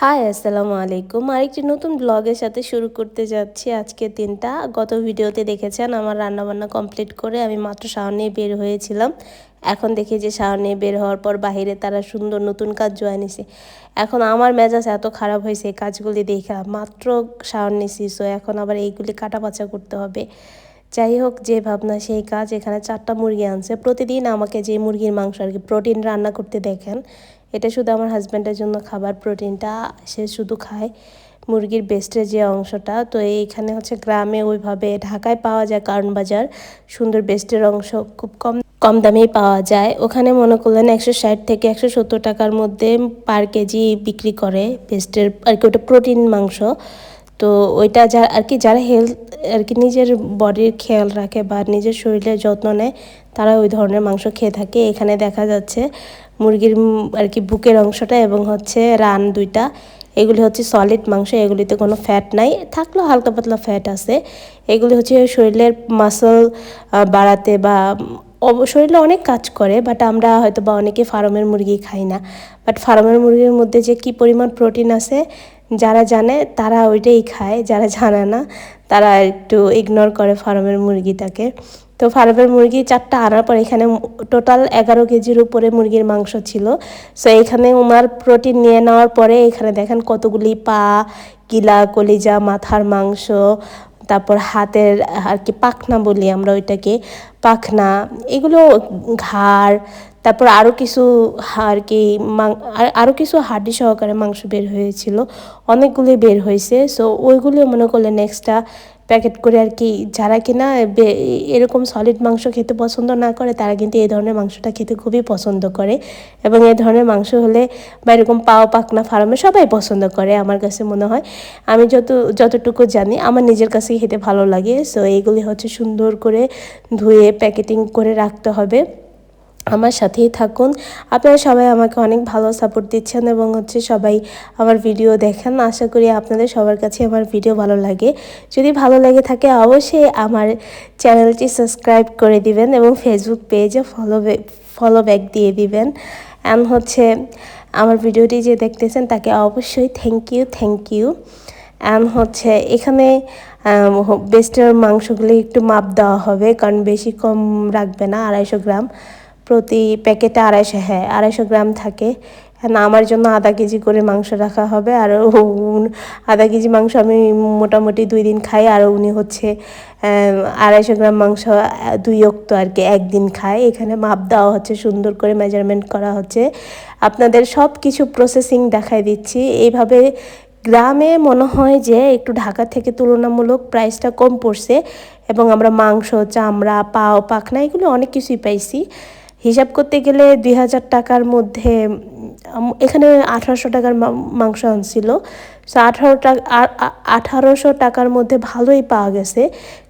High আসসালামু আলাইকুম। আরেকটি নতুন ব্লগের সাথে শুরু করতে যাচ্ছি আজকের দিনটা। গত ভিডিওতে দেখেছেন আমার রান্নাবান্না কমপ্লিট করে আমি মাত্র শাওয়ার নিয়ে বের হয়েছিলাম। এখন দেখি যে শাওয়ার নিয়ে বের হওয়ার পর বাহিরে তারা সুন্দর নতুন কাজ জয়েন নিছে। এখন আমার মেজাজ এত খারাপ হয়েছে এই কাজগুলি দেখা, মাত্র শাওয়ার নিছি, সো এখন আবার এইগুলি কাটাবাছা করতে হবে। যাই হোক, যে ভাবনা সেই কাজ। এখানে 4টা মুরগি আনছে। প্রতিদিন আমাকে যে মুরগির মাংস আর কি প্রোটিন রান্না করতে দেখেন, এটা শুধু আমার হাজব্যান্ডের জন্য খাবার। প্রোটিনটা সে শুধু খায় মুরগির বেস্টের যে অংশটা। তো এইখানে হচ্ছে গ্রামে ওইভাবে ঢাকায় পাওয়া যায় কারণ বাজার, সুন্দর বেস্টের অংশ খুব কম কম দামেই পাওয়া যায়। ওখানে মনে করলেন 160 থেকে 170 টাকার মধ্যে পার কেজি বিক্রি করে বেস্টের আর কি, ওটা প্রোটিন মাংস। তো ওইটা যা আর কি, যারা হেলথ আর কি নিজের বডির খেয়াল রাখে বা নিজের শরীরের যত্ন নেয়, তারা ওই ধরনের মাংস খেয়ে থাকে। এখানে দেখা যাচ্ছে মুরগির আর কি বুকের অংশটা এবং হচ্ছে রান দুইটা, এগুলি হচ্ছে সলিড মাংস, এগুলিতে কোনো ফ্যাট নাই, থাকলেও হালকা পাতলা ফ্যাট আছে। এগুলি হচ্ছে শরীরের মাসল বাড়াতে বা শরীরে অনেক কাজ করে। বাট আমরা হয়তো বা অনেকে ফার্মের মুরগি খাই না, বাট ফার্মের মুরগির মধ্যে যে কী পরিমাণ প্রোটিন আছে যারা জানে তারা ওইটাই খায়, যারা জানে না তারা একটু ইগনোর করে ফার্মের মুরগিটাকে। তো ফার্মের মুরগি 4টা আনার পর এখানে টোটাল 11 কেজির উপরে মুরগির মাংস ছিল। সো এখানে ওনার প্রোটিন নিয়ে নেওয়ার পরে এখানে দেখেন কতগুলি পা, গিলা, কলিজা, মাথার মাংস, তারপর হাতের আর কি পাখনা বলি আমরা ওইটাকে, পাখনা, এগুলো ঘাড়, তারপর আরও কিছু আর কি আরও কিছু হাড্ডি সহকারে মাংস বের হয়েছিল, অনেকগুলি বের হয়েছে। সো ওইগুলি মনে করলেন এক্সট্রা প্যাকেট করে আর কি, যারা কিনা এরকম সলিড মাংস খেতে পছন্দ না করে তারা কিন্তু এই ধরনের মাংসটা খেতে খুবই পছন্দ করে। এবং এই ধরনের মাংস হলে বা এরকম পাও পাখনা ফার্মে সবাই পছন্দ করে আমার কাছে মনে হয়। আমি যতটুকু জানি আমার নিজের কাছে খেতে ভালো লাগে। সো এইগুলি হচ্ছে সুন্দর করে ধুয়ে প্যাকেটিং করে রাখতে হবে। আমার সাথেই থাকুন, আপনারা সবাই আমাকে অনেক ভালো সাপোর্ট দিচ্ছেন এবং হচ্ছে সবাই আমার ভিডিও দেখেন। আশা করি আপনাদের সবার কাছে আমার ভিডিও ভালো লাগে। যদি ভালো লেগে থাকে অবশ্যই আমার চ্যানেলটি সাবস্ক্রাইব করে দিবেন এবং ফেসবুক পেজে ফলো ব্যাক দিয়ে দিবেন। অ্যান্ড হচ্ছে আমার ভিডিওটি যে দেখতেছেন তাকে অবশ্যই থ্যাংক ইউ। অ্যান্ড হচ্ছে এখানে বেস্টের মাংসগুলি একটু মাপ দেওয়া হবে, কারণ বেশি কম রাখবে না। 250 গ্রাম প্রতি প্যাকেটে, 250 গ্রাম থাকে। আমার জন্য আধা কেজি করে মাংস রাখা হবে। আর আধা কেজি মাংস আমি মোটামুটি 2 দিন খাই, আর উনি হচ্ছে 250 গ্রাম মাংস 2 অক্ত আর কি একদিন খায়। এখানে মাপ দেওয়া হচ্ছে, সুন্দর করে মেজারমেন্ট করা হচ্ছে। আপনাদের সব কিছু প্রসেসিং দেখাই দিচ্ছি। এইভাবে গ্রামে মনে হয় যে একটু ঢাকা থেকে তুলনামূলক প্রাইসটা কম পড়ছে এবং আমরা মাংস, চামড়া, পাও, পাখনা এগুলো অনেক কিছুই পাইছি। হিসাব করতে গেলে 2000 টাকার মধ্যে এখানে 1800 টাকার মাংস আনছিল। সো 1800 টাকার মধ্যে ভালোই পাওয়া গেছে,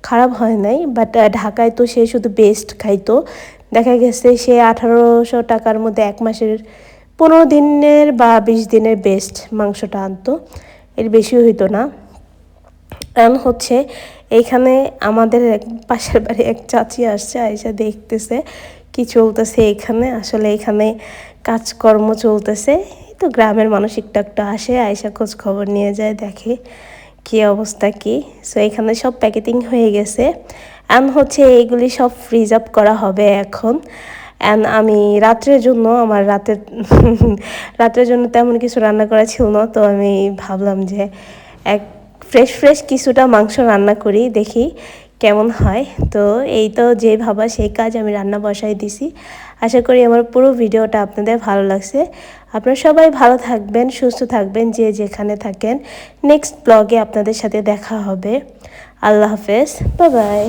খারাপ হয় নাই। বাট ঢাকায় তো সে শুধু বেস্ট খাইতো, দেখা গেছে সে 1800 টাকার মধ্যে 1 মাসের 15 দিনের বা 20 দিনের বেস্ট মাংসটা আনতো, এর বেশিও হইতো না। কারণ হচ্ছে এইখানে আমাদের পাশের বাড়ি এক চাচি আসছে, আইসা দেখতেছে কি চলতেছে এখানে। আসলে এখানে কাজকর্ম চলতেছে, তো গ্রামের মানুষ একটু একটু আসে, আইসা খোঁজ খবর নিয়ে যায়, দেখে কি অবস্থা কি। সো এখানে সব প্যাকেটিং হয়ে গেছে। অ্যান্ড হচ্ছে এইগুলি সব ফ্রিজ আপ করা হবে এখন। অ্যান্ড আমি রাত্রের জন্য রাত্রের জন্য তেমন কিছু রান্না করা ছিল না, তো আমি ভাবলাম যে এক ফ্রেশ কিছুটা মাংস রান্না করি, দেখি কেমন হয়। তো এই তো যে ভাবা সেই কাজ, আমি রান্না বসাই দিছি। আশা করি আমার পুরো ভিডিওটা আপনাদের ভালো লাগছে। আপনারা সবাই ভালো থাকবেন, সুস্থ থাকবেন, যে যেখানে থাকেন। নেক্সট ব্লগে আপনাদের সাথে দেখা হবে। আল্লাহ হাফেজ, বাই বাই।